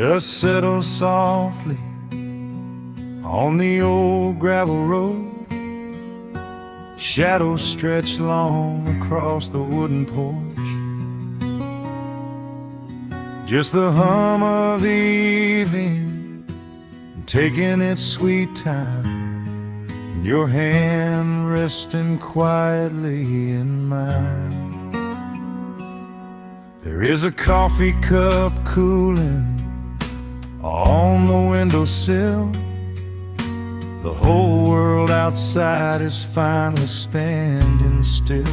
Dust settles softly on the old gravel road. Shadows stretch long across the wooden porch. Just the hum of the evening taking its sweet time, and your hand resting quietly in mine. There is a coffee cup cooling on the windowsill. The whole world outside is finally standing still.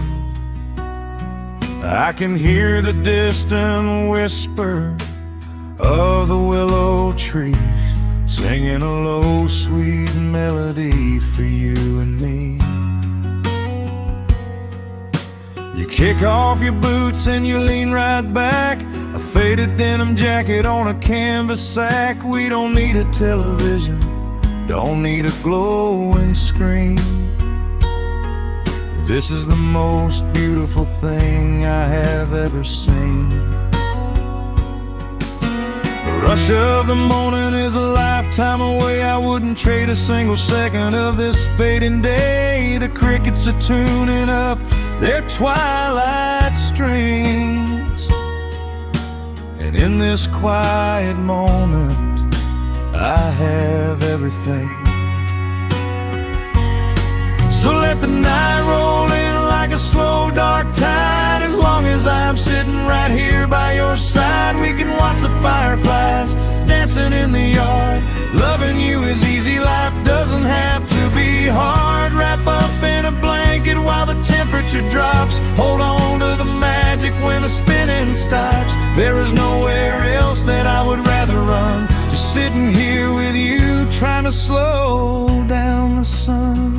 I can hear the distant whisper of the willow trees, singing a low, sweet melody for you and me. You kick off your boots and you lean right back, a faded denim jacket on a canvas sack. We don't need a television, don't need a glowing screen. This is the most beautiful thing I have ever seen. The rush of the morning is a lifetime away. I wouldn't trade a single second of this fading day. The crickets are tuning up their twilight strings, and in this quiet moment I have everything. So let the night roll in like a slow dark tide. As long as I'm sitting right here by your side, we can watch the fireflies dancing in the yard. Loving you is easy, life doesn't have to be hard. Wrap up in a blanket while the temperature drops. Hold on to the magic when the spinning stops. There is nowhere else that I would rather run, just sitting here with you, trying to slow down the sun.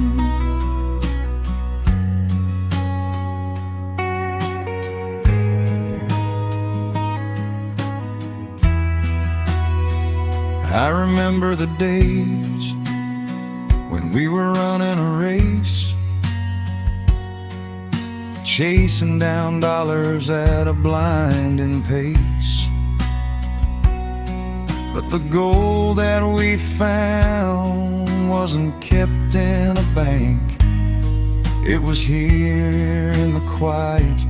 I remember the days when we were running a race, chasing down dollars at a blinding pace. But the gold that we found wasn't kept in a bank. It was here in the quiet,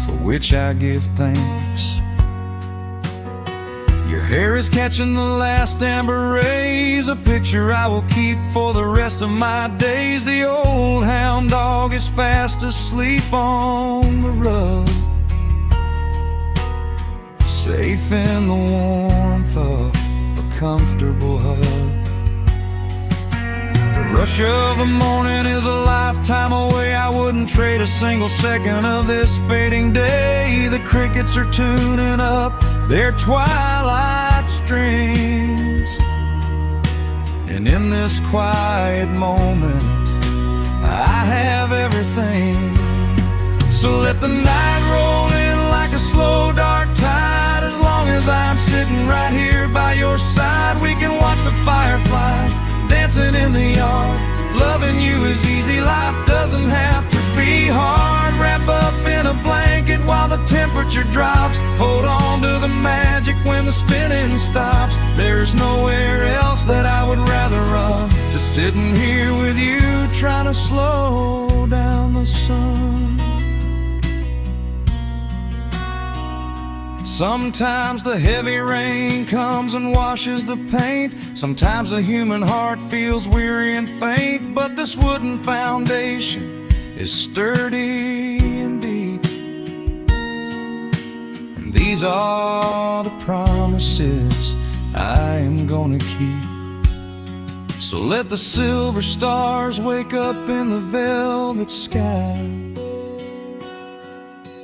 for which I give thanks. Your hair is catching the last amber rays, a picture I will keep for the rest of my days. The old hound dog is fast asleep on the rug, safe in the warmth of a comfortable hug. The rush of the morning is a lifetime away. I wouldn't trade a single second of this fading day. The crickets are tuning up their twilight strings, and in this quiet moment I have everything. So let the night roll in like a slow dark tide. As long as I'm sitting right here by your side, we can watch the fireflies dancing in the yard. Loving you is easy, life doesn't have to be hard. Wrap up in a blanket while the temperature drops. Hold on to the magic when the spinning stops. There's nowhere else that I would rather run, just sitting here with you, trying to slow down the sun. Sometimes the heavy rain comes and washes the paint. Sometimes the human heart feels weary and faint. But this wooden foundation is sturdy and deep, and these are the promises I am gonna keep. So let the silver stars wake up in the velvet sky.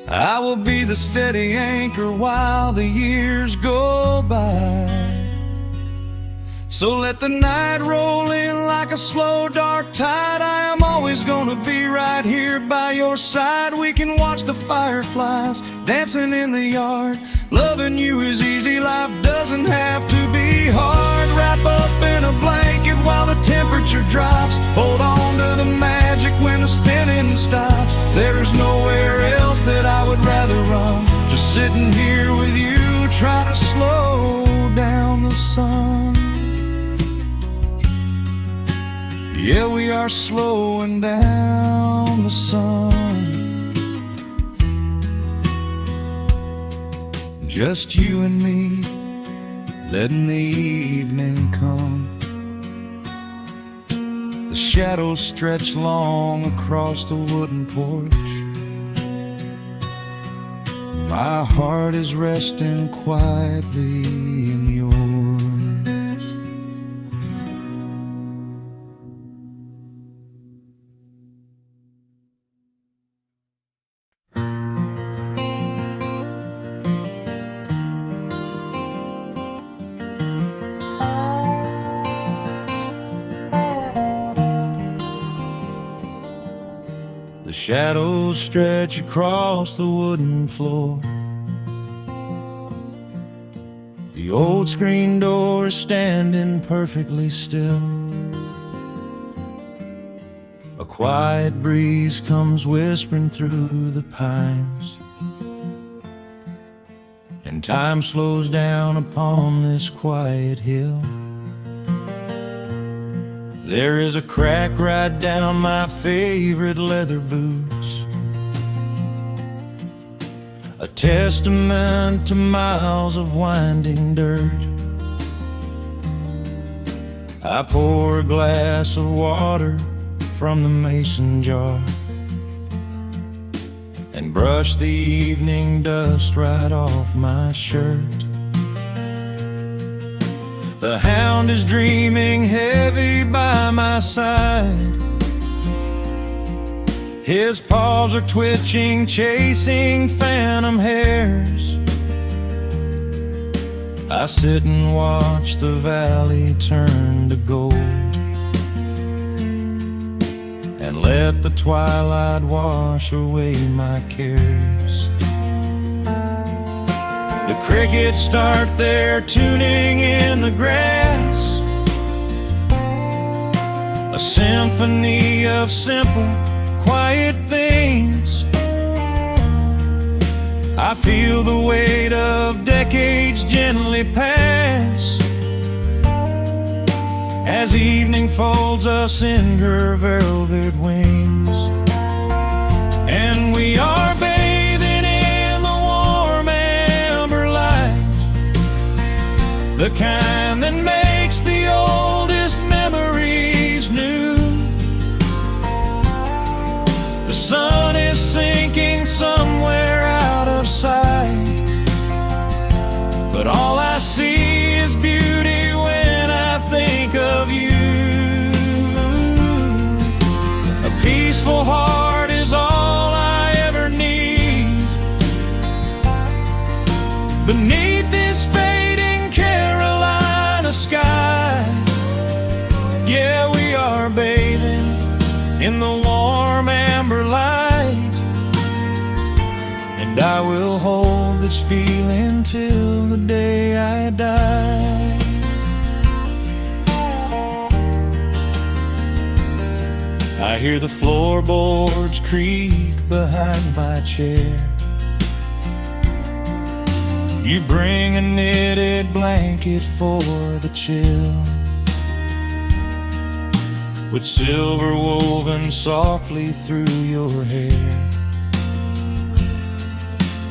I will be the steady anchor while the years go by. So let the night roll in like a slow dark tide. I am always gonna be right here by your side. We can watch the fireflies dancing in the yard. Loving you is easy, life doesn't have to be hard. Wrap up in a blanket while the temperature drops. Hold on to the magic when the spinning stops. There's nowhere else that I would rather run, just sitting here with you, trying to slow down sun. Yeah, we are slowing down the sun. Just you and me, letting the evening come. The shadows stretch long across the wooden porch. My heart is resting quietly in yours. The shadows stretch across the wooden floor. The old screen door is standing perfectly still. A quiet breeze comes whispering through the pines, and time slows down upon this quiet hill. There is a crack right down my favorite leather boots, a testament to miles of winding dirt. I pour a glass of water from the mason jar and brush the evening dust right off my shirt. The hound is dreaming heavy by my side. His paws are twitching, chasing phantom hares. I sit and watch the valley turn to gold and let the twilight wash away my cares. The crickets start their tuning in the grass, a symphony of simple, quiet things. I feel the weight of decades gently pass as evening folds us in her velvet wings. And we are bathing in the warm amber light, the kind that makes the oldest memories new. The sun is sinking somewhere out of sight, but all I see is beauty when I think of you. A peaceful heart is all I ever need beneath this fading Carolina sky. Yeah, we are bathing in the warm amber light, and I will hold this feeling till the day I die. I hear the floorboards creak behind my chair. You bring a knitted blanket for the chill, with silver woven softly through your hair.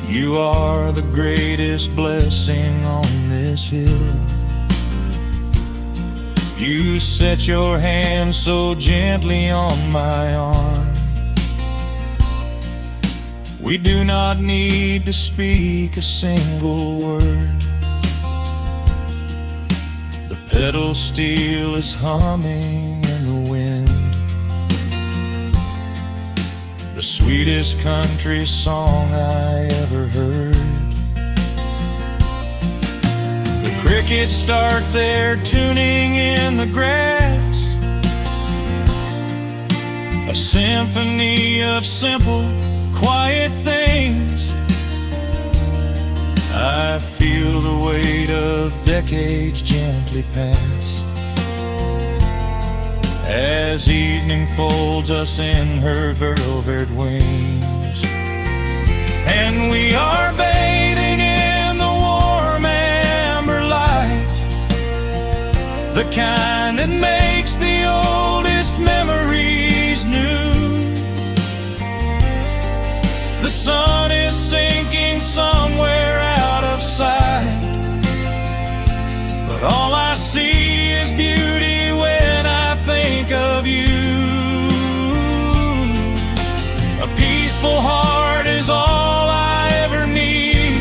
You are the greatest blessing on this hill. You set your hand so gently on my arm. We do not need to speak a single word. The pedal steel is humming in the wind, the sweetest country song I ever heard. The crickets start their tuning in the grass, a symphony of simple, quiet things. I feel the weight of decades gently pass as evening folds us in her velvet wings. And we are bathing in the warm amber light, the kind that makes the oldest memories new. The sun is sinking somewhere out of sight, but all I see is beauty when I think of you. A peaceful heart is all I ever need.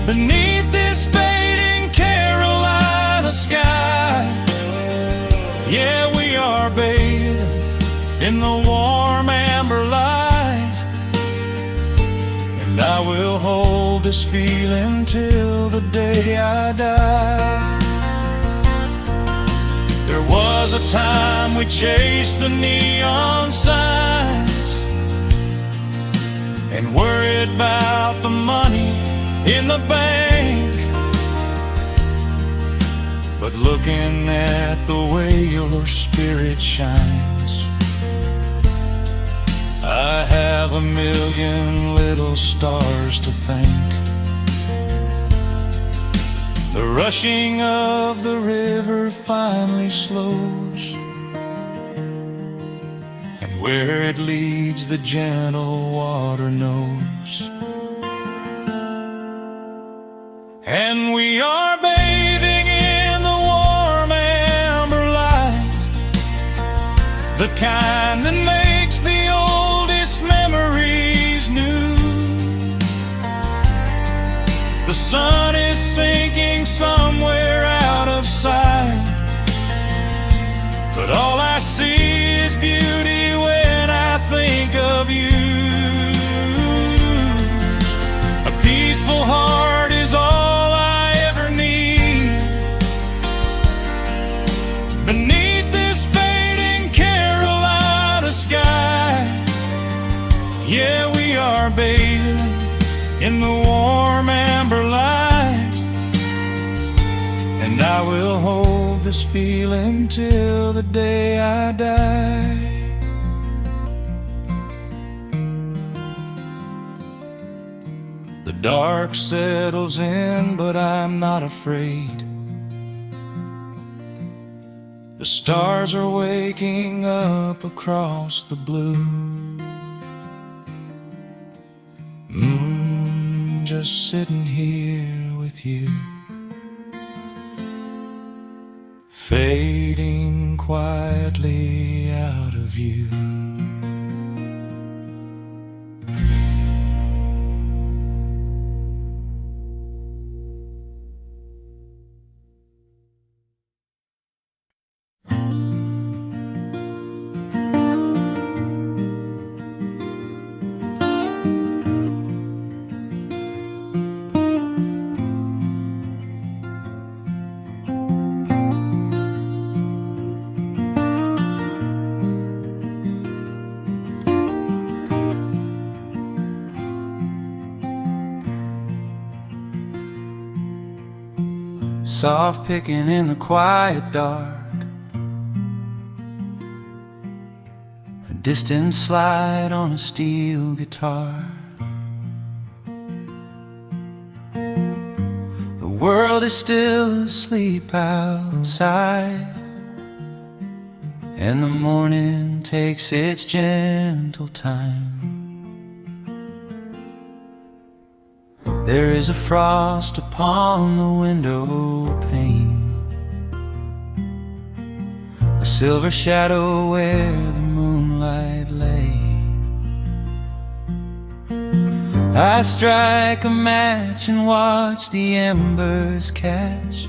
Beneath this fading Carolina sky, yeah, we are bathing in the warm amber light, and I will hold this feeling till the day I die. There was a time we chased the neon signs and worried about the money in the bank, but looking at the way your spirit shines, I have a million little stars to thank. The rushing of the river finally slows, and where it leads the gentle water knows. And we are bathing in the warm amber light, the kind that makes the oldest memories new. The sun is sinking somewhere out of sight, but all I see is beauty when I think of you. A peaceful heart is all I ever need. Beneath this fading Carolina sky, yeah, we are bathing in the warm amber light, and I will hold this feeling till the day I die. The dark settles in, but I'm not afraid. The stars are waking up across the blue. Just sitting here with you, fading quietly out of view. Soft picking in the quiet dark, a distant slide on a steel guitar. The world is still asleep outside, and the morning takes its gentle time. There is a frost upon the window pane, a silver shadow where the moonlight lay. I strike a match and watch the embers catch,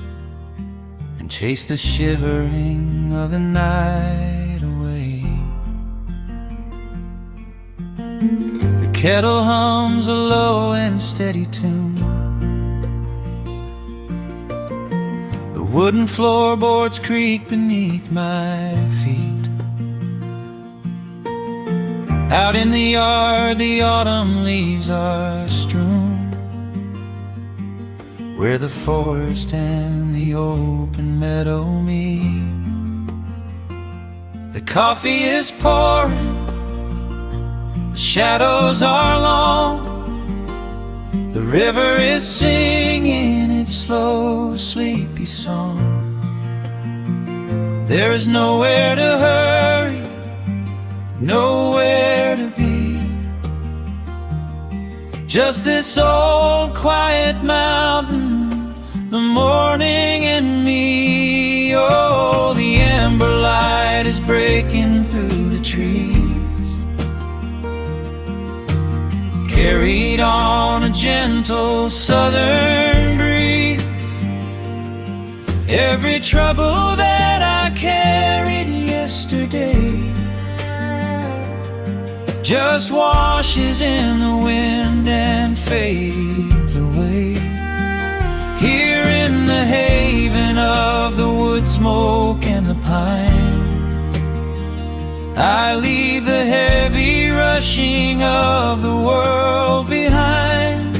and chase the shivering of the night away. The kettle hums a low and steady tune, the wooden floorboards creak beneath my feet. Out in the yard, the autumn leaves are strewn, where the forest and the open meadow meet. The coffee is pouring, the shadows are long, the river is singing its slow, sleepy song. There is nowhere to hurry, nowhere to be, just this old quiet mountain, the morning and me. Oh, the amber light is breaking through the trees, carried on a gentle southern breeze. Every trouble that I carried yesterday just washes in the wind and fades away. Here in the haven of the wood smoke and the pine, I leave the heavy rushing of the world behind,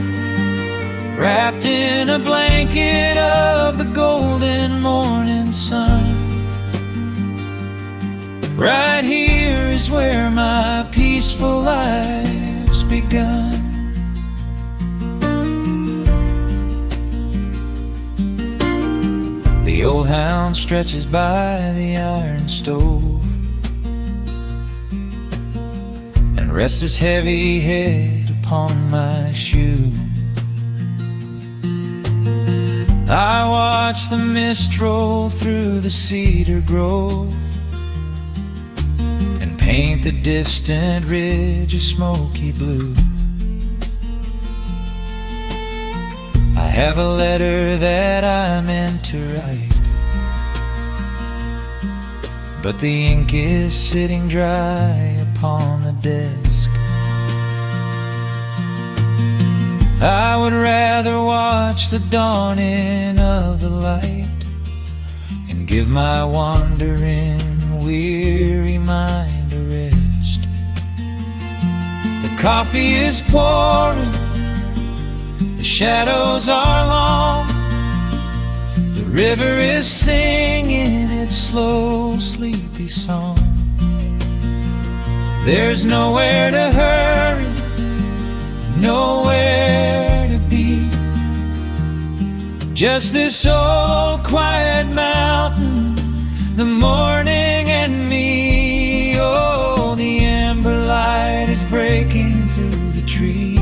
wrapped in a blanket of the golden morning sun. Right here is where my peaceful life's begun. The old hound stretches by the iron stove and rests his heavy head upon my shoe. I watch the mist roll through the cedar grove and paint the distant ridge a smoky blue. I have a letter that I meant to write, but the ink is sitting dry upon the desk. I would rather watch the dawning of the light and give my wandering, weary mind a rest. The coffee is pouring, the shadows are long, the river is singing its slow, sleepy song. There's nowhere to hurry, nowhere to be, just this old quiet mountain, the morning and me. Oh, the amber light is breaking through the trees,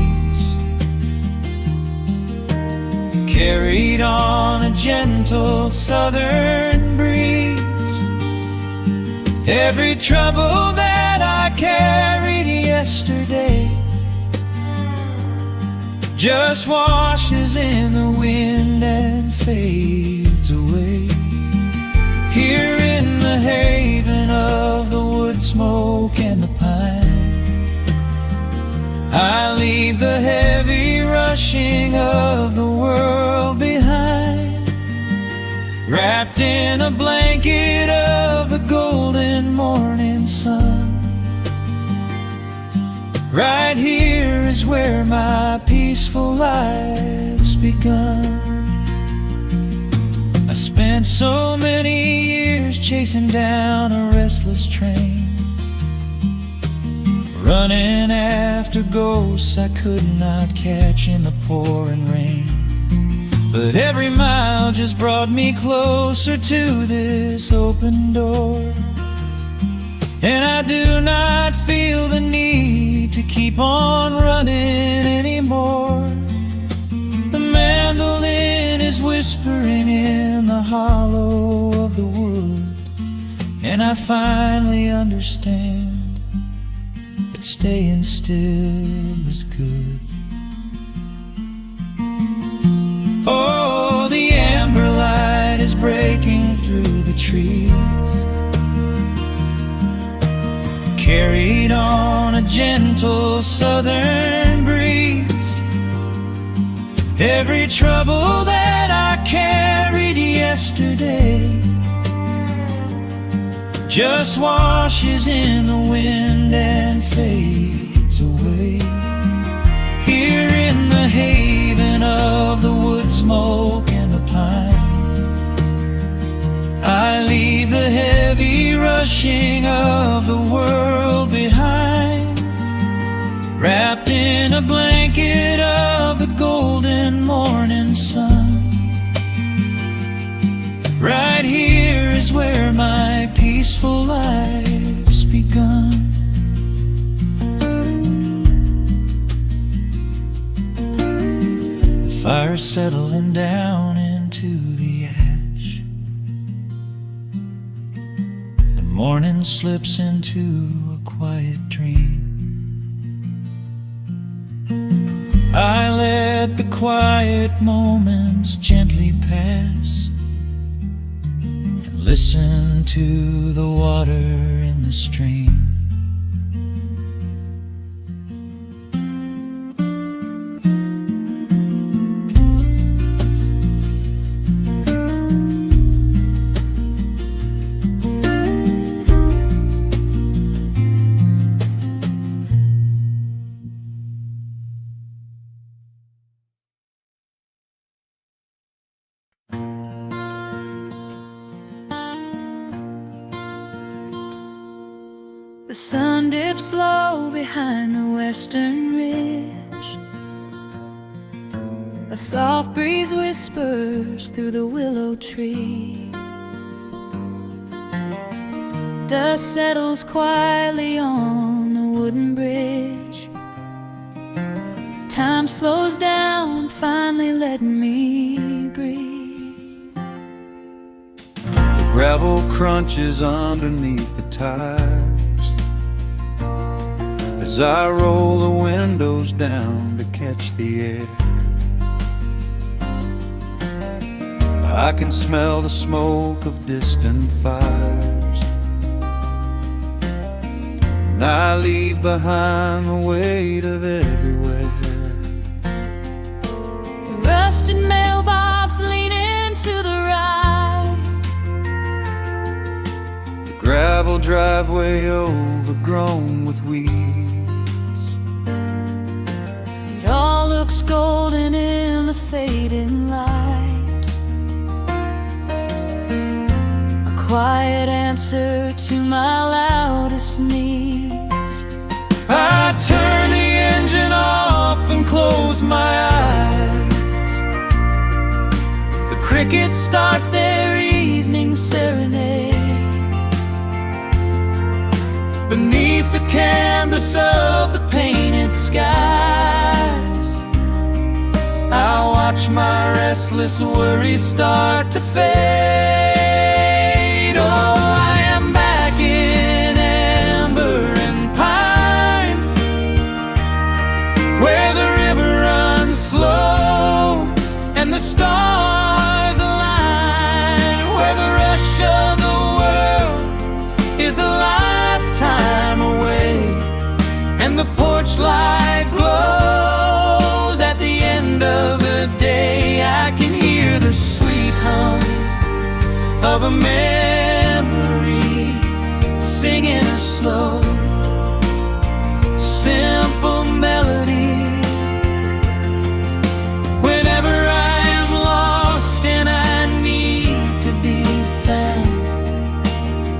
carried on a gentle southern breeze. Every trouble that I carried yesterday just washes in the wind and fades away. Here in the haven of the wood smoke and the pine, I leave the heavy rushing of the world behind, wrapped in a blanket of the golden morning sun. Right here is where my peaceful life's begun. I spent so many years chasing down a restless train, running after ghosts I could not catch in the pouring rain. But every mile just brought me closer to this open door, and I do not feel the need to keep on running anymore. The mandolin is whispering in the hollow of the wood, and I finally understand that staying still is good. Oh, the amber light is breaking through the trees, carried on a gentle southern breeze. Every trouble that I carried yesterday just washes in the wind and fades away. Here in the haven of the wood smoke and the pine, I leave the heavy rushing of the world behind, wrapped in a blanket of the golden morning sun. is where my peaceful life's begun. The fire settling down into the ash. The morning slips into a quiet dream. I let the quiet moments gently pass and listen to the water in the stream. The sun dips low behind the western ridge. A soft breeze whispers through the willow tree. Dust settles quietly on the wooden bridge. Time slows down, finally letting me breathe. The gravel crunches underneath the tires as I roll the windows down to catch the air. I can smell the smoke of distant fires, and I leave behind the weight of everywhere. The rusted mailbox leaning to the right. The gravel driveway overgrown with weeds. It all looks golden in the fading light. A quiet answer to my loudest needs. I turn the engine off and close my eyes. The crickets start their evening serenade. Beneath the canvas of the painted skies, I watch my restless worries start to fade. Oh, I am back in amber and pine, where the river runs slow and the stars align, where the rush of the world is a lifetime away, and the porch light glows at the end of the day. I can hear the sweet hum of a memory singing a slow, simple melody. Whenever I am lost and I need to be found,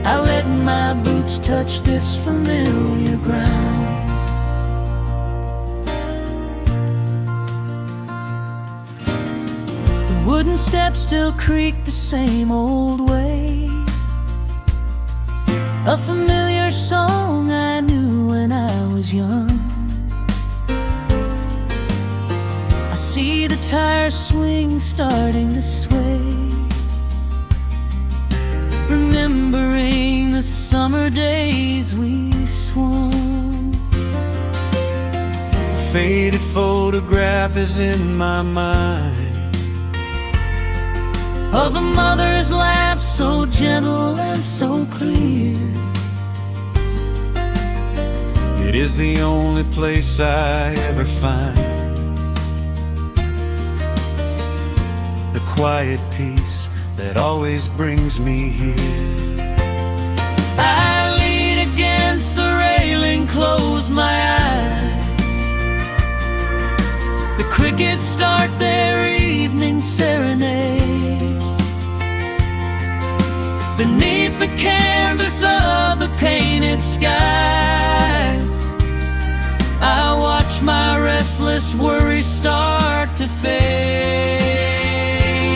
I let my boots touch this familiar ground. The wooden steps still creak the same old way. A familiar song I knew when I was young. I see the tire swing starting to sway, remembering the summer days we swung. A faded photograph is in my mind of a mother's laugh so gentle and so clear. It is the only place I ever find the quiet peace that always brings me here. I lean against the railing, close my eyes. The crickets start their evening serenade. Beneath the canvas of the painted skies, I watch my restless worries start to fade.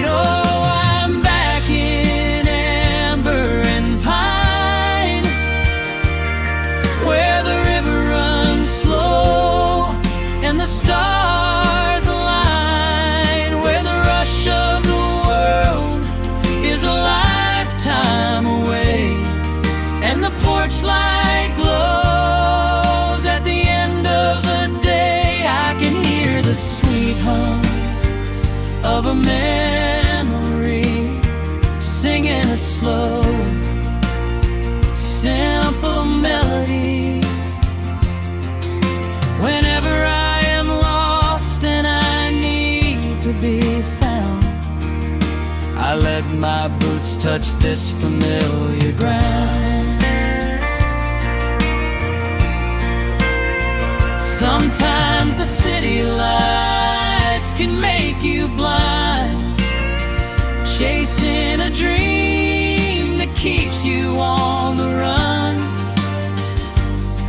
Oh, I'm back in amber a slow, simple melody. Whenever I am lost and I need to be found, I let my boots touch this familiar ground. Sometimes the city lights can make you blind, chasing a dream that keeps you on the run.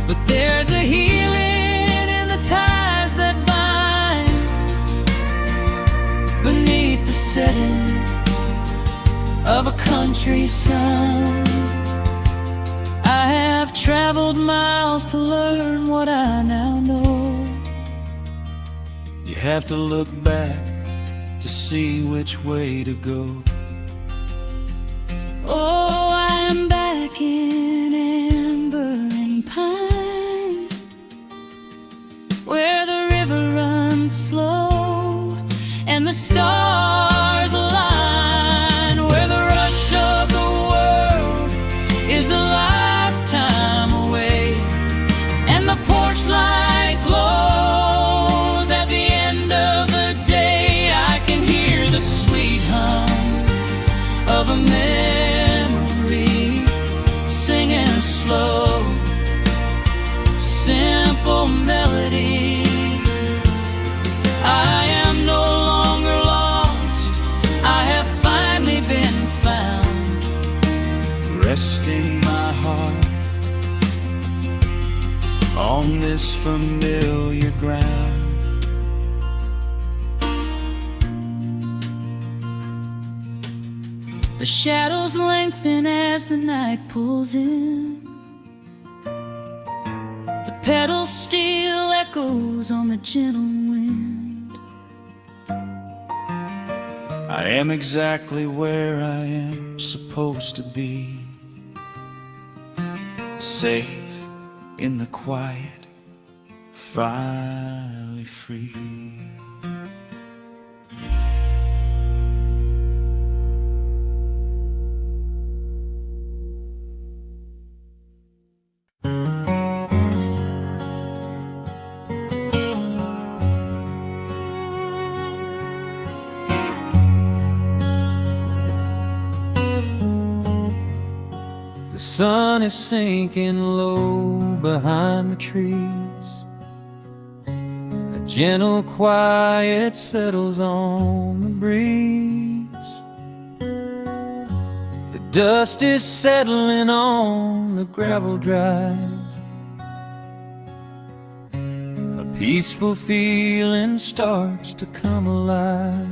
But there's a healing in the ties that bind beneath the setting of a country sun. I have traveled miles to learn what I now know. You have to look back to see which way to go. Oh, I'm back in amber and pine, where the river runs slow and the stars align, where the rush of the world is a lifetime away, and the porch light glows at the end of the day. I can hear the sweet hum of a memory, singing a slow, simple melody. I am no longer lost, I have finally been found, Resting my heart on this familiar ground. The shadows lengthen as the night pulls in. The pedal steel echoes on the gentle wind. I am exactly where I am supposed to be, safe in the quiet, finally free. The sun is sinking low behind the trees. A gentle quiet settles on the breeze. The dust is settling on the gravel drive. A peaceful feeling starts to come alive.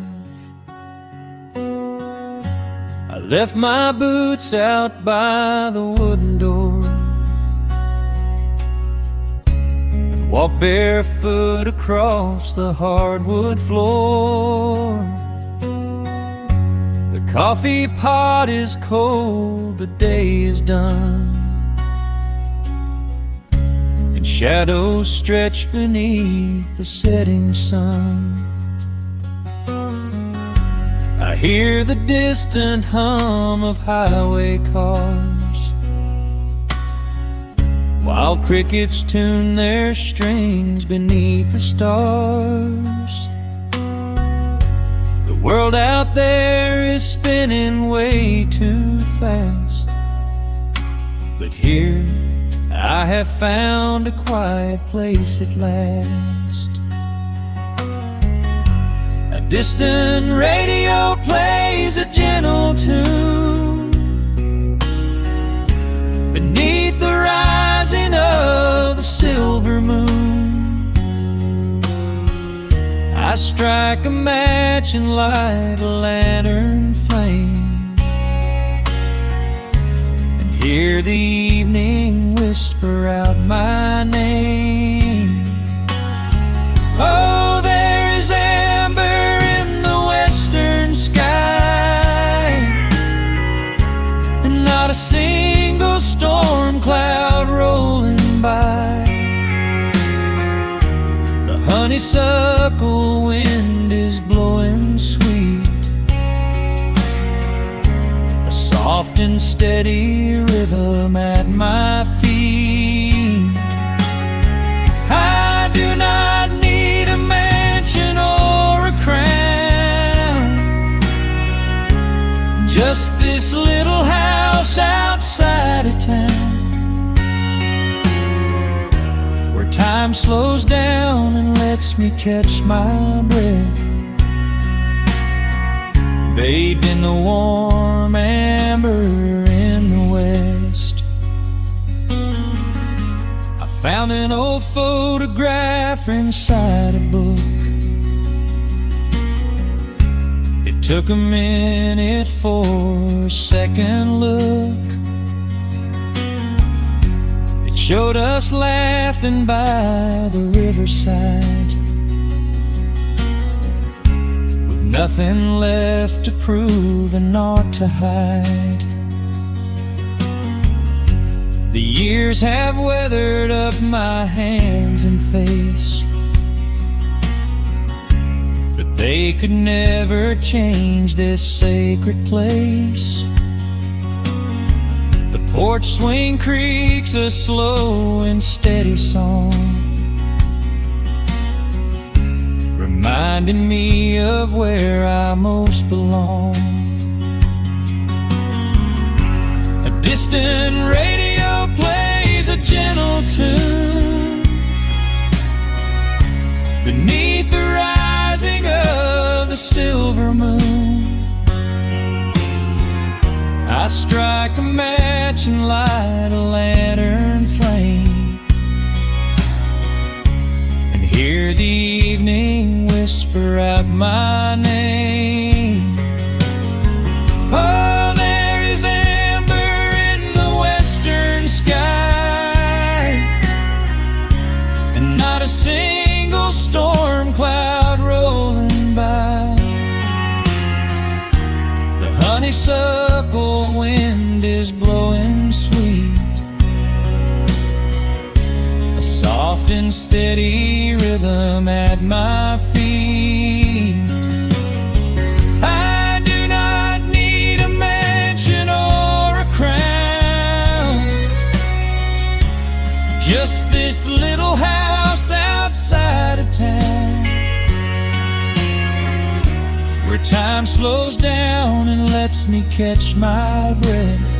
I left my boots out by the wooden door and walked barefoot across the hardwood floor. The coffee pot is cold, the day is done, and shadows stretch beneath the setting sun. I hear the distant hum of highway cars, while crickets tune their strings beneath the stars. The world out there is spinning way too fast, but here I have found a quiet place at last. A distant radio plays a gentle tune beneath the rising of the silver moon. I strike a match and light a lantern flame, and hear the evening whisper out my name. Oh, there is amber in the western sky, and not a single storm cloud rolling by. The honeysuckle wind is blowing sweet, a song soft and steady rhythm at my feet. I do not need a mansion or a crown, just this little house outside of town, where time slows down and lets me catch my breath, bathed in the warm amber in the west. I found an old photograph inside a book. It took a minute for a second look. It showed us laughing by the riverside, nothing left to prove and naught to hide. The years have weathered up my hands and face, but they could never change this sacred place. The porch swing creaks a slow and steady song, reminding me of where I most belong. A distant radio plays a gentle tune beneath the rising of the silver moon. I strike a match and light a lantern flame, and hear the evening whisper out my name. Oh, there is amber in the western sky, and not a single storm cloud rolling by. The honeysuckle wind is blowing sweet, a soft and steady rhythm at my feet. I do not need a mansion or a crown, just this little house outside of town, where time slows down and lets me catch my breath,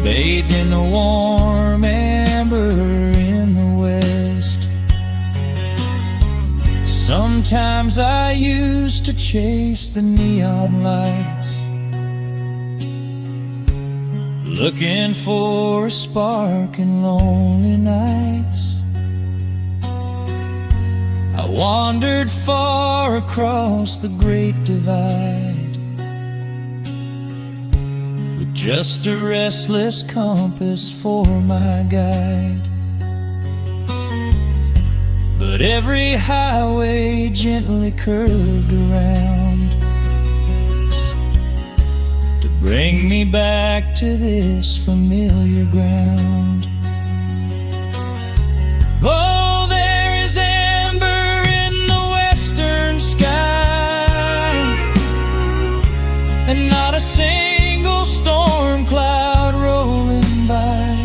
bathed in the warm amber in the west. Sometimes I used to chase the neon lights, looking for a spark in lonely nights. I wandered far across the great divide, with just a restless compass for my guide. But every highway gently curved around to bring me back to this familiar ground. Oh, there is amber in the western sky, and not a single storm cloud rolling by.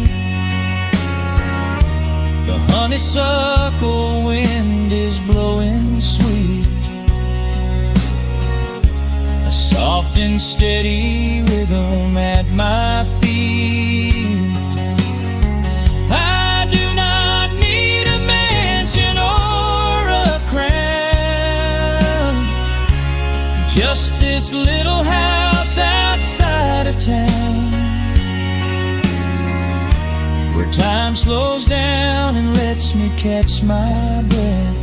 The honeysuckle wind is blowing sweet, a soft and steady rhythm at my feet. I do not need a mansion or a crown, just this little house outside of town, where time slows down and lets me catch my breath,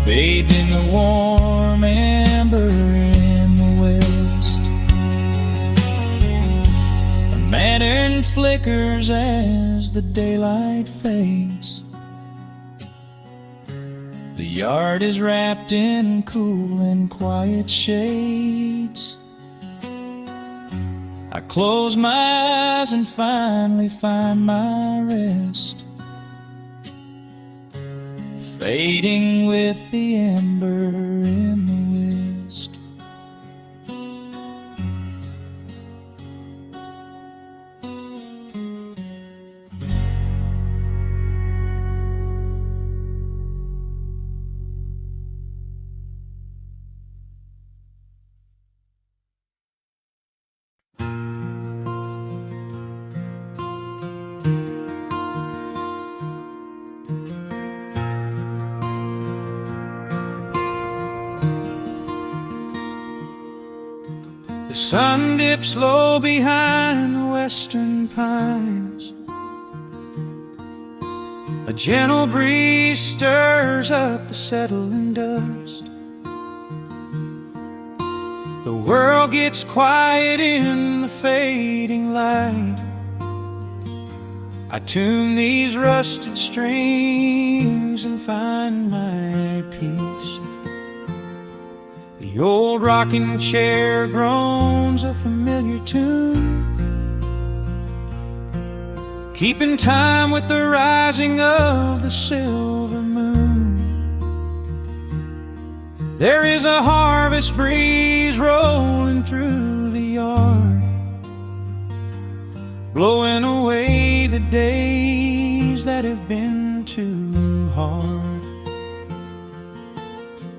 bathed in the warm amber in the west. A lantern flickers as the daylight fades. The yard is wrapped in cool and quiet shades. I close my eyes and finally find my rest, fading with the ember in the west. The sun dips low behind the western pines. A gentle breeze stirs up the settling dust. The world gets quiet in the fading light. I tune these rusted strings and find my peace. The old rocking chair groans a familiar tune, keeping time with the rising of the silver moon. There is a harvest breeze rolling through the yard, blowing away the days that have been too hard.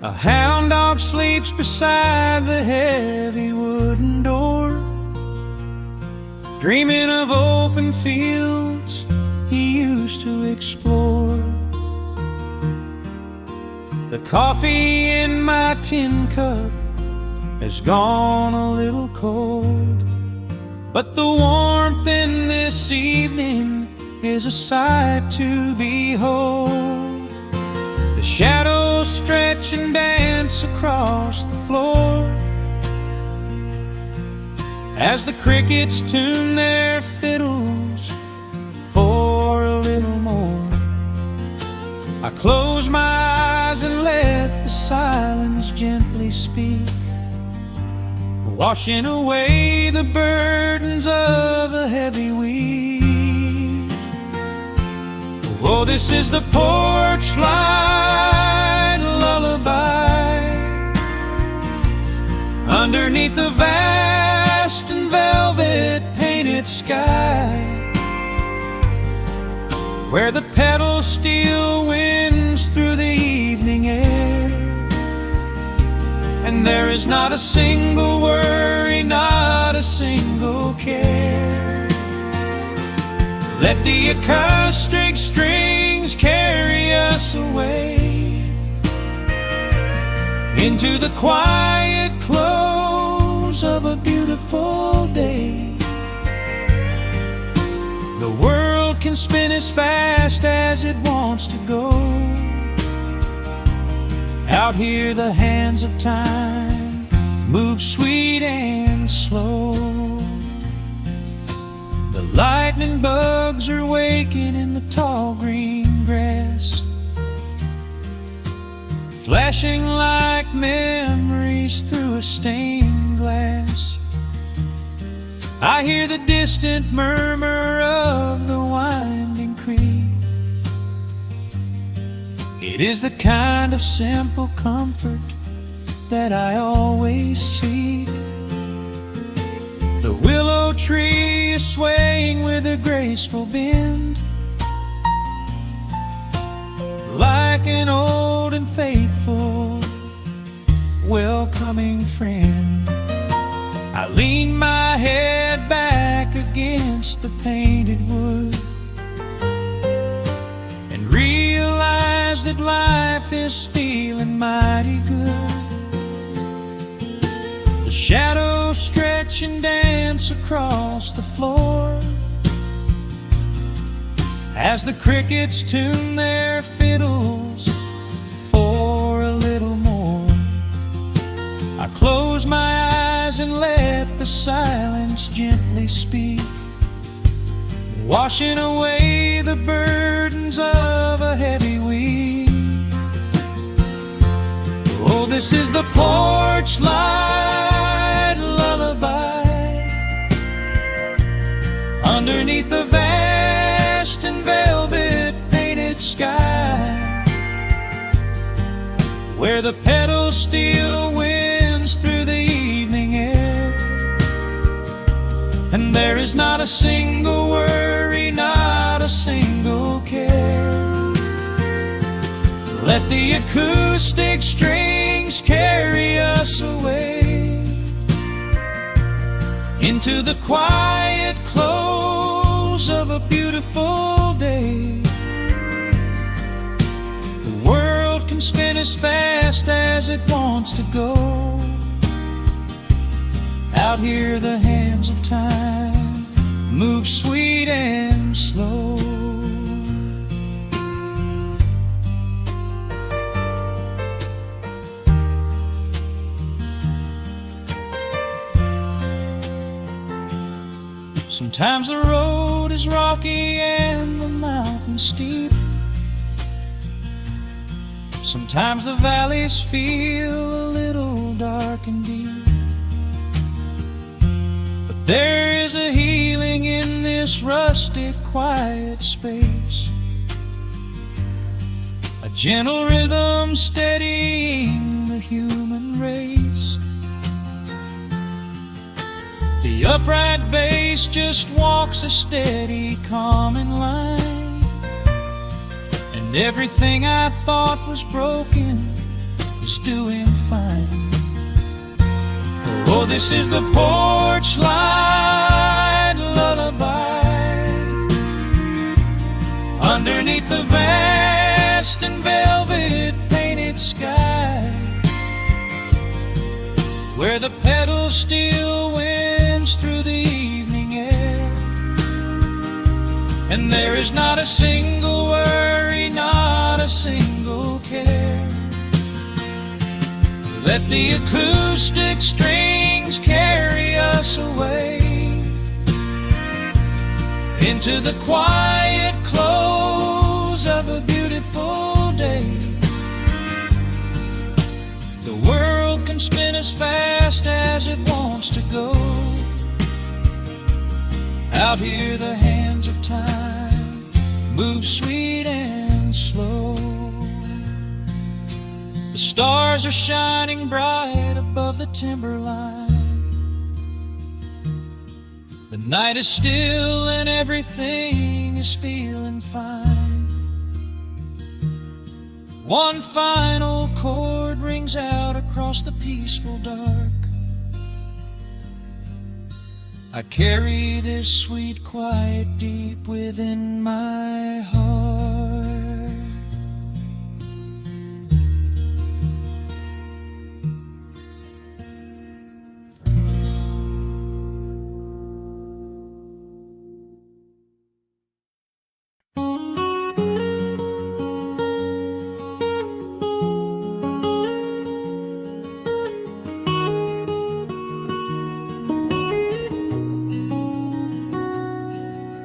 A hound dog sleeps beside the heavy wooden door, dreaming of open fields he used to explore. The coffee in my tin cup has gone a little cold, but the warmth in this evening is a sight to behold. The shadows stretch and dance across the floor as the crickets tune their fiddles for a little more. I close my eyes and let the silence gently speak, washing away the burdens of a heavy week. Oh, this is the porch light lullaby underneath the vast and velvet painted sky, where the pedal steel winds through the evening air, and there is not a single worry, not a single care. Let the acoustic strings carry us away into the quiet close of a beautiful day. The world can spin as fast as it wants to go. Out here the hands of time move sweet and slow. The lightning bugs are waking in the tall green grass, flashing like memories through a stained glass. I hear the distant murmur of the winding creek. It is the kind of simple comfort that I always seek. The willow tree is swaying with a graceful bend, like an old and faithful welcoming friend. I lean my head back against the painted wood and realize that life is feeling mighty good. The shadows stretch and dance across the floor as the crickets tune their fiddles for a little more. I close my eyes and let the silence gently speak, washing away the burdens of a heavy week. Oh, this is the porch light lullaby underneath the vast and velvet painted sky, where the pedal steel winds through the evening air, and there is not a single worry, not a single care. Let the acoustic strings carry us away into the quiet close of a beautiful day. The world can spin as fast as it wants to go. Out Out here the hands of time move sweet and slow. Sometimes the road is rocky and the mountain steep. Sometimes the valleys feel a little dark and deep. But there is a healing in this rustic, quiet space, a gentle rhythm steadying the human race. The upright bass just walks a steady, calming line, and everything I thought was broken is doing fine. Oh, this is the porch light lullaby underneath the vast and velvet painted sky, where the pedal still winds through the evening air, and there is not a single worry, not a single care. Let the acoustic strings carry us away into the quiet close of a beautiful day. The world can spin as fast as it wants to go. Out here the hands of time move sweet and slow. The stars are shining bright above the timberline. The night is still and everything is feeling fine. One final chord rings out across the peaceful dark. I carry this sweet quiet deep within my heart.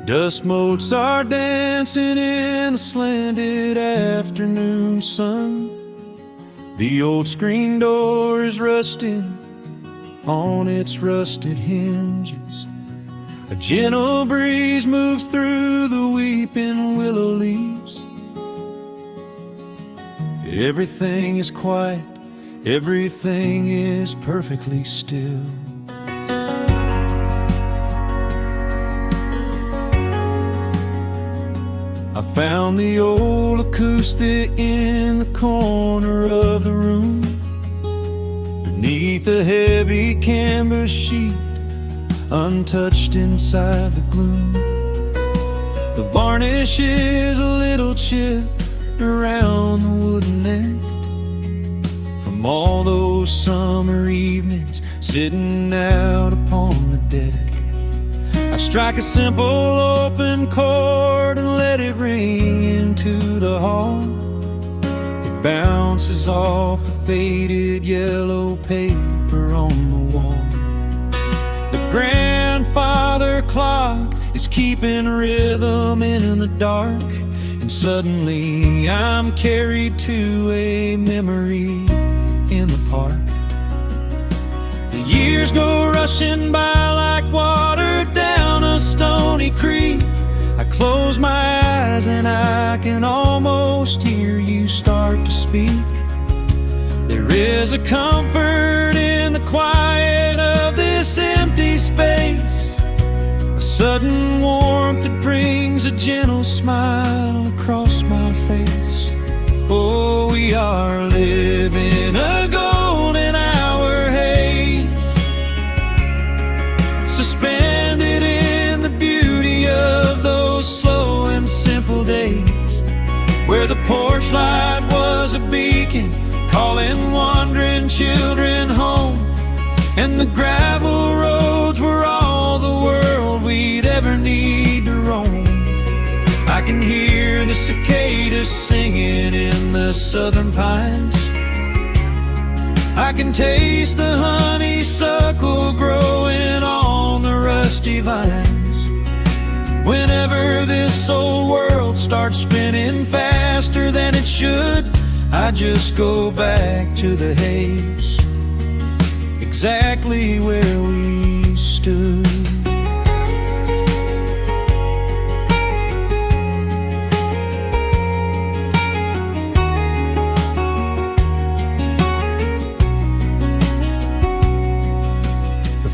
Dust motes are dancing in the slanted afternoon sun. The old screen door is rusting on its rusted hinges. A gentle breeze moves through the weeping willow leaves. Everything is quiet, everything is perfectly still. I found the old acoustic in the corner of the room, beneath a heavy canvas sheet, untouched inside the gloom. The varnish is a little chipped around the wooden neck from all those summer evenings sitting out upon the deck. I strike a simple open chord and let it ring into the hall. It bounces off the faded yellow paper on the wall. The grandfather clock is keeping rhythm in the dark, and suddenly I'm carried to a memory in the park. The years go rushing by like water down a stony creek. I close my eyes and I can almost hear you start to speak. There is a comfort in the quiet of this empty space, a sudden warmth that brings a gentle smile across my face. Oh, we are living a golden hour haze, suspended in the beauty of those slow and simple days, where the porch light was a beacon calling wandering children home, and the gravel road can hear the cicadas singing in the southern pines. I can taste the honeysuckle growing on the rusty vines. Whenever this old world starts spinning faster than it should, I just go back to the haze, exactly where we stood.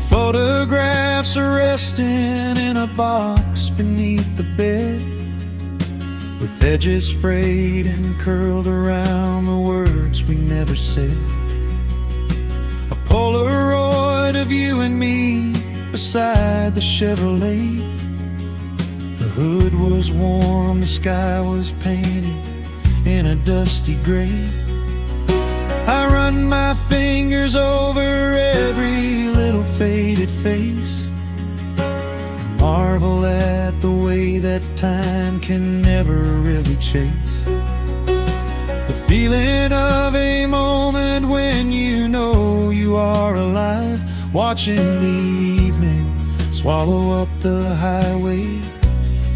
Photographs are resting in a box beneath the bed, with edges frayed and curled around the words we never said. A Polaroid of you and me beside the Chevrolet. The hood was warm, the sky was painted in a dusty gray. I run my fingers over every little faded face, marvel at the way that time can never really chase. The feeling of a moment when you know you are alive, watching the evening swallow up the highway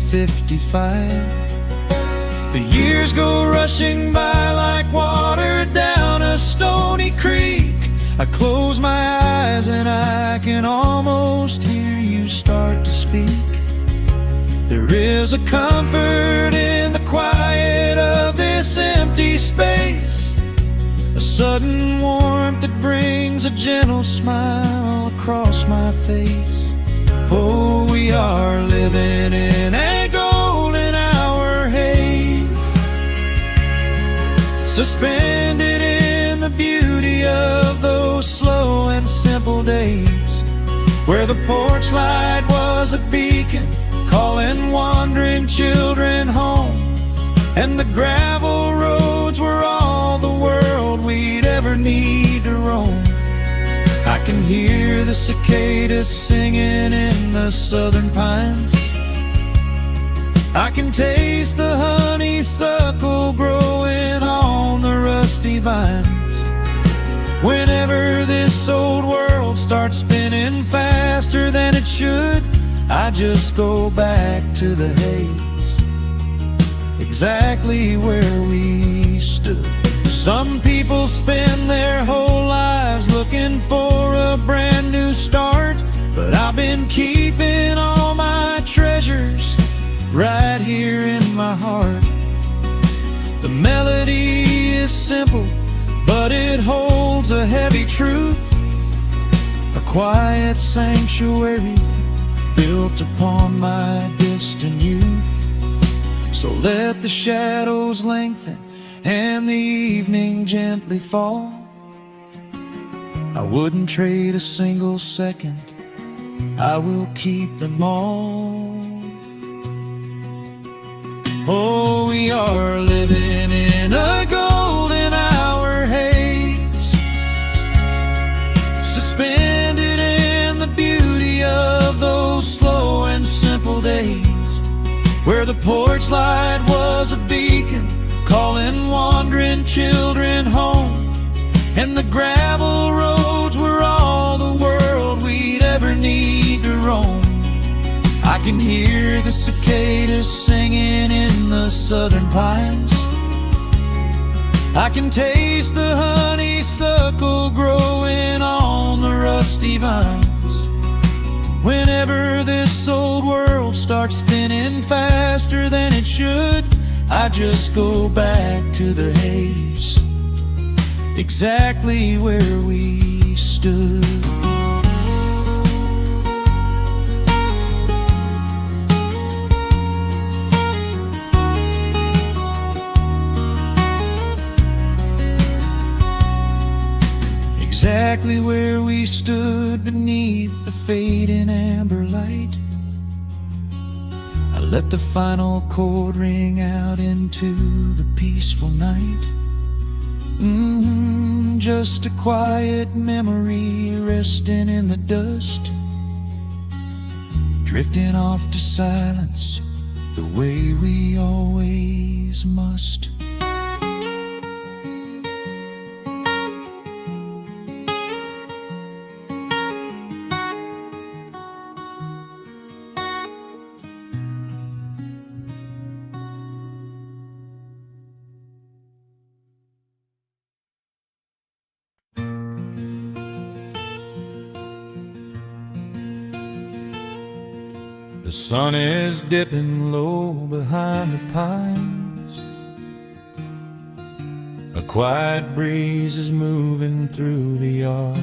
55. The years go rushing by like water down a stony creek. I close my eyes and I can almost hear you start to speak. There is a comfort in the quiet of this empty space, a sudden warmth that brings a gentle smile across my face. Oh, we are living in a golden hour haze, suspended in the beauty of those slow and simple days, where the porch light was a beacon calling wandering children home, and the gravel roads were all the world we'd ever need to roam. I can hear the cicadas singing in the southern pines. I can taste the honeysuckle growing on the rusty vines. Whenever this old world starts spinning faster than it should, I just go back to the haze, exactly where we stood. Some people spend their whole lives looking for a brand new start, but I've been keeping all my treasures right here in my heart. The melody is simple, but it holds a heavy truth, a quiet sanctuary built upon my distant youth. So let the shadows lengthen and the evening gently fall. I wouldn't trade a single second, I will keep them all. Oh, we are living in a golden hour haze, suspended in the beauty of those slow and simple days, where the porch light was a beacon calling wandering children home, and the gravel roads were all the world we'd ever need to roam. I can hear the cicadas singing in the southern pines. I can taste the honeysuckle growing on the rusty vines. Whenever this old world starts spinning faster than it should, I just go back to the haze, exactly where we stood. Exactly where we stood beneath the fading amber light. I let the final chord ring out into the peaceful night. Just a quiet memory resting in the dust, drifting off to silence the way we always must. The sun is dipping low behind the pines. A quiet breeze is moving through the yard.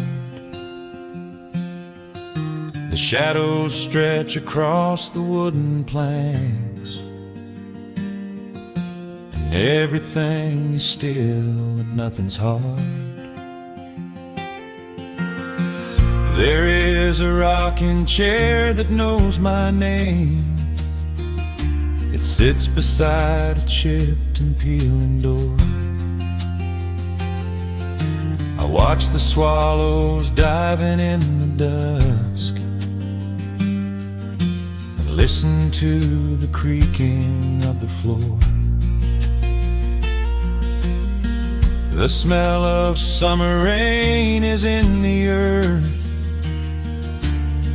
The shadows stretch across the wooden planks, and everything is still and nothing's hard. There is a rocking chair that knows my name. It sits beside a chipped and peeling door. I watch the swallows diving in the dusk and listen to the creaking of the floor. The smell of summer rain is in the earth.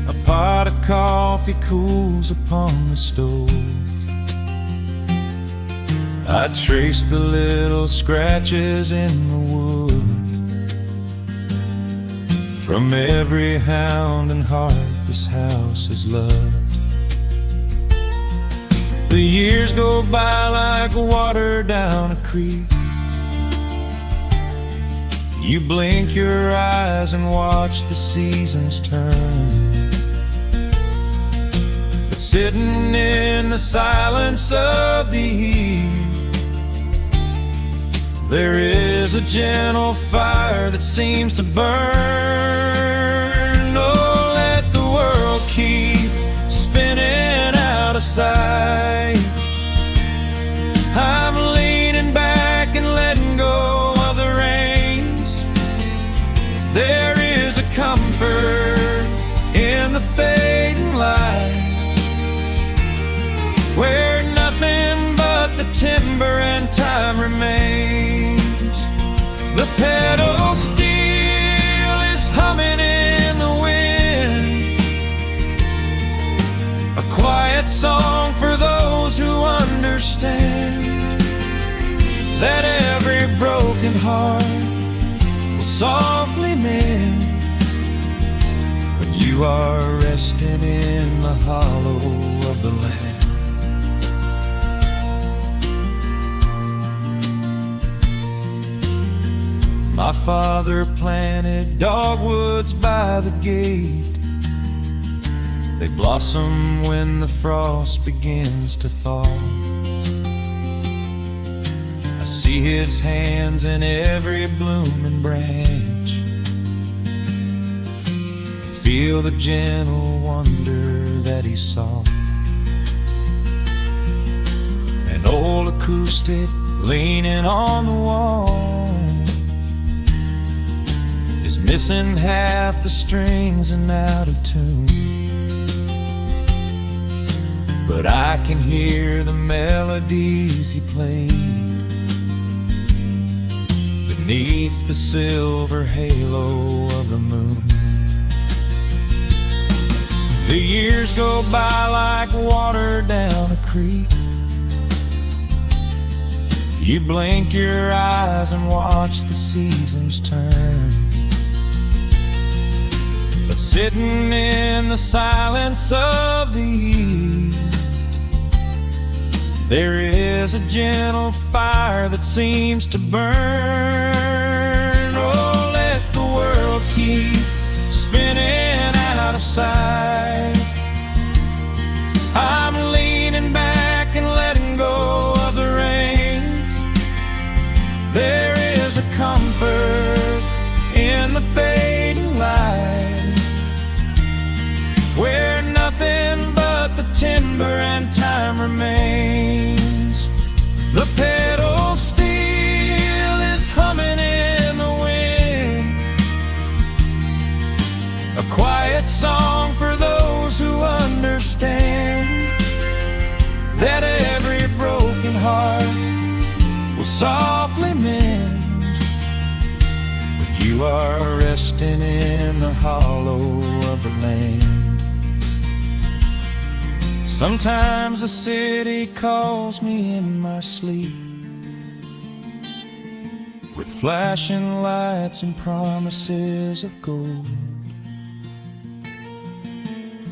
A pot of coffee cools upon the stove. I trace the little scratches in the wood from every hound and heart this house has loved. The years go by like water down a creek. You blink your eyes and watch the seasons turn. But sitting in the silence of the eve, there is a gentle fire that seems to burn. Oh, let the world keep spinning out of sight. I'm leaning back and letting go of the reins. There is a comfort in the fading light, where nothing but the timber and time remains. The pedal steel is humming in the wind, a quiet song for those who understand that every broken heart will softly mend when you are resting in the hollow of the land. My father planted dogwoods by the gate. They blossom when the frost begins to thaw. I see his hands in every blooming branch, and feel the gentle wonder that he saw. An old acoustic leaning on the wall is missing half the strings and out of tune, but I can hear the melodies he played beneath the silver halo of the moon. The years go by like water down a creek. You blink your eyes and watch the seasons turn. But sitting in the silence of the eve, there is a gentle fire that seems to burn. Oh, let the world keep spinning out of sight. I'm leaning back and letting go of the reins. There is a comfort in the fading light, where nothing but the timber and time remains. The pedal steel is humming in the wind, a quiet song for those who understand that You are resting in the hollow of the land. Sometimes the city calls me in my sleep, with flashing lights and promises of gold.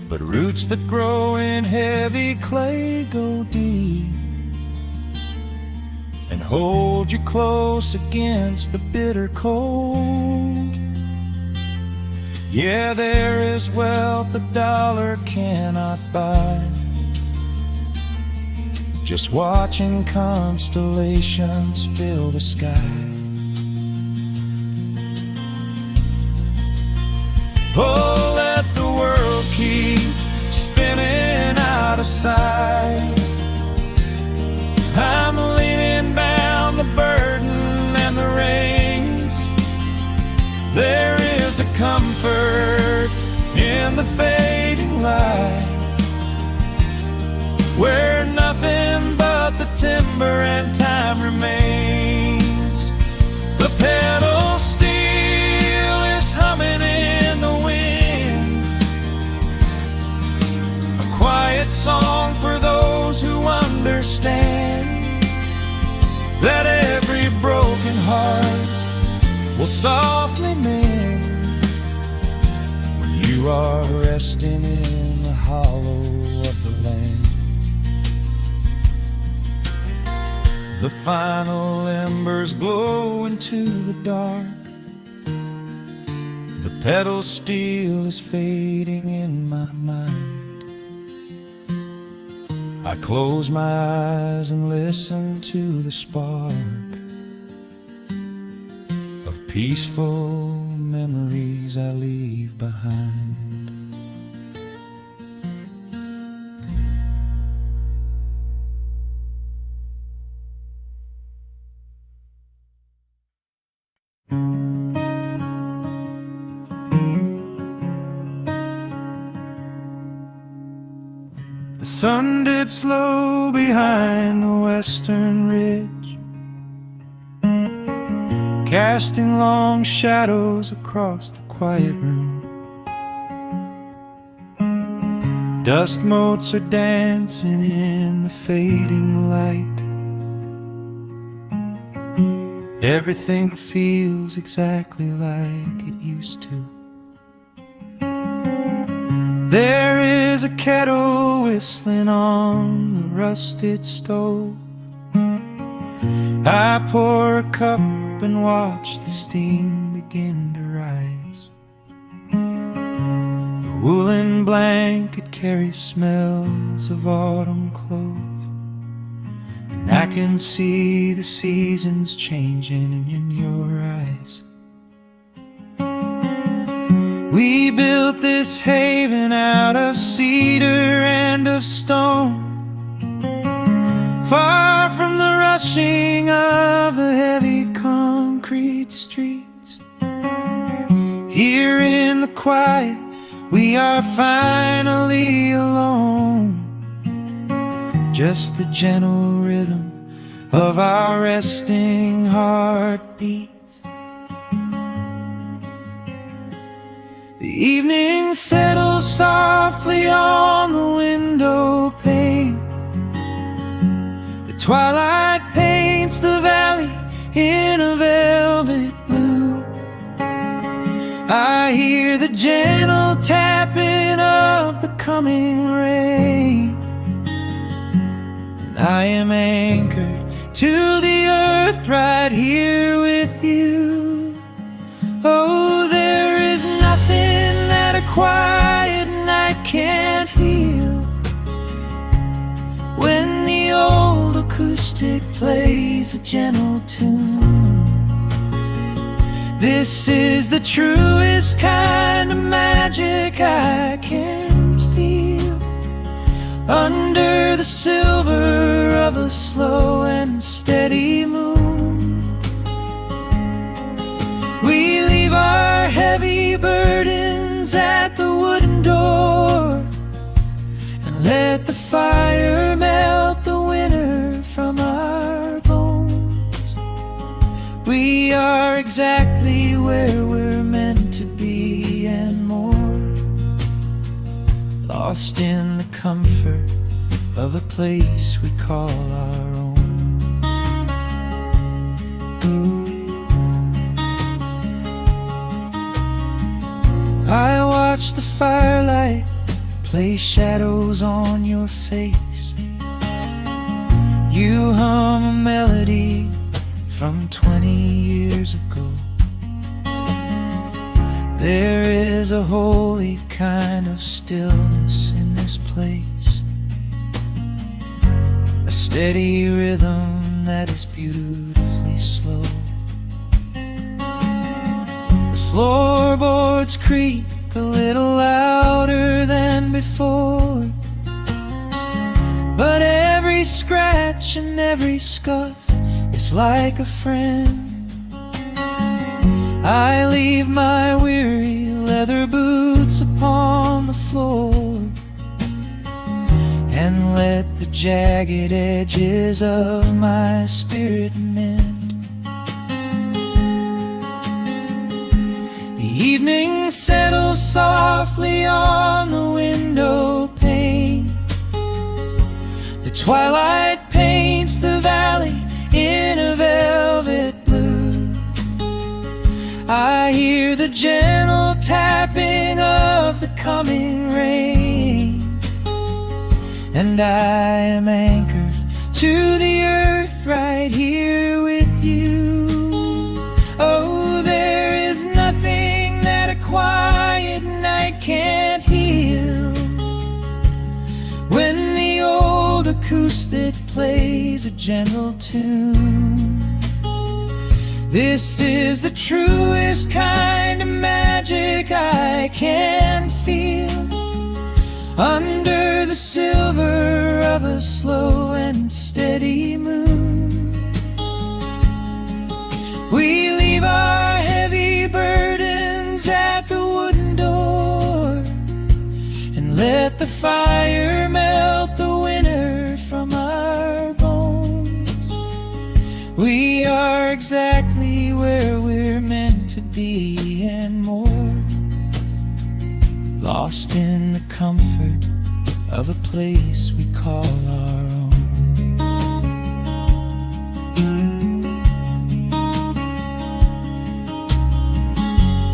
But roots that grow in heavy clay go deep and hold you close against the bitter cold. Yeah, there is wealth a dollar cannot buy, just watching constellations fill the sky. Oh, let the world keep spinning out of sight. I'm leaning down the burden and the reins. There is a comfort in the fading light, where nothing but the timber and time remains. The pedal steel is humming in the wind, a quiet song for those who understand that every broken heart will softly mend when you are resting in the hollow of the land. The final embers glow into the dark. The pedal steel is fading in my mind. I close my eyes and listen to the spark of peaceful memories I leave behind. The sun dips low behind the western ridge, casting long shadows across the quiet room. Dust motes are dancing in the fading light. Everything feels exactly like it used to. There is a kettle whistling on the rusted stove. I pour a cup and watch the steam begin to rise. The woolen blanket carries smells of autumn clothes, and I can see the seasons changing in your eyes. We built this haven out of cedar and of stone, far from the rushing of the heavy concrete streets. Here in the quiet, we are finally alone. Just the gentle rhythm of our resting heartbeats. The evening settles softly on the window pane. The twilight paints the valley in a velvet blue. I hear the gentle tapping of the coming rain, and I am anchored to the earth right here with you. Oh, there is nothing that a quiet night can't heal, when the old acoustic plays a gentle tune. This is the truest kind of magic I can feel, under the silver of a slow and steady moon. We leave our heavy burdens at the wooden door, and let the fire melt the winter from our bones. We are exactly where we're lost in the comfort of a place we call our own. I watch the firelight play shadows on your face. You hum a melody from 20 years ago. There is a holy kind of stillness in this place, a steady rhythm that is beautifully slow. The floorboards creak a little louder than before, but every scratch and every scuff is like a friend. I leave my weary leather boots upon the floor and let the jagged edges of my spirit mend. The evening settles softly on the window pane. The twilight paints the valley in a velvet blue. I hear the gentle tapping of the coming rain, and I am anchored to the earth right here with you. Oh, there is nothing that a quiet night can't heal. When the old acoustic plays a gentle tune, this is the truest kind of magic I can feel. Under the silver of a slow and steady moon, we leave our heavy burdens at the wooden door and let the fire melt the winter from our bones. We are exactly where we're meant to be and more, lost in the comfort of a place we call our own.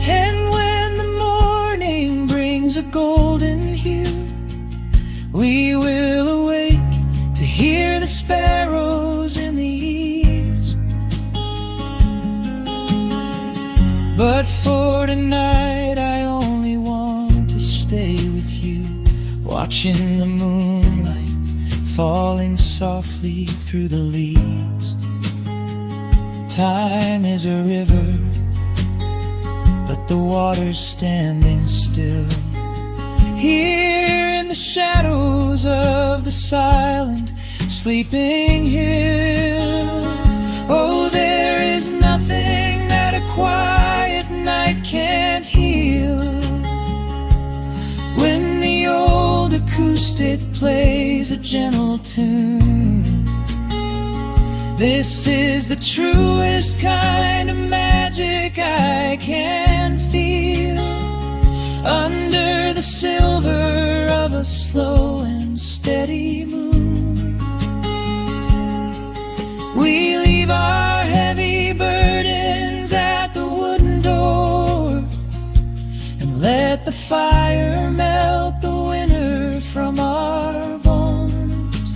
And when the morning brings a golden hue, we will awake to hear the sparrows in the eaves. But for tonight I only want to stay with you, watching the moonlight falling softly through the leaves. Time is a river, but the water's standing still. Here in the shadows of the silent sleeping hill, oh, there is nothing that a quiet night can't heal. When the old acoustic plays a gentle tune, this is the truest kind of magic I can feel. Under the silver of a slow and steady moon, we leave our heavy burdens at the wooden door and let the fire melt the winter from our bones.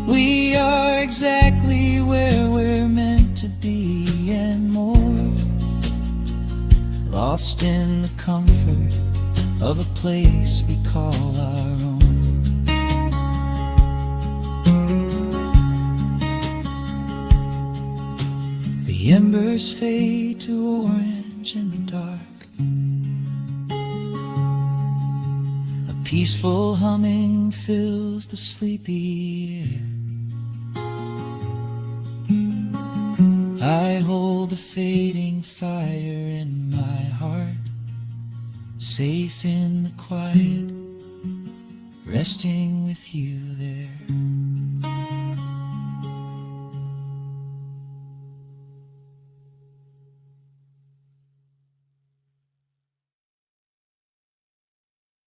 We are exactly where we're meant to be and more, lost in the comfort of a place we call our own. The embers fade to orange in the dark. A peaceful humming fills the sleepy air. I hold the fading fire in my heart, safe in the quiet, resting with you there.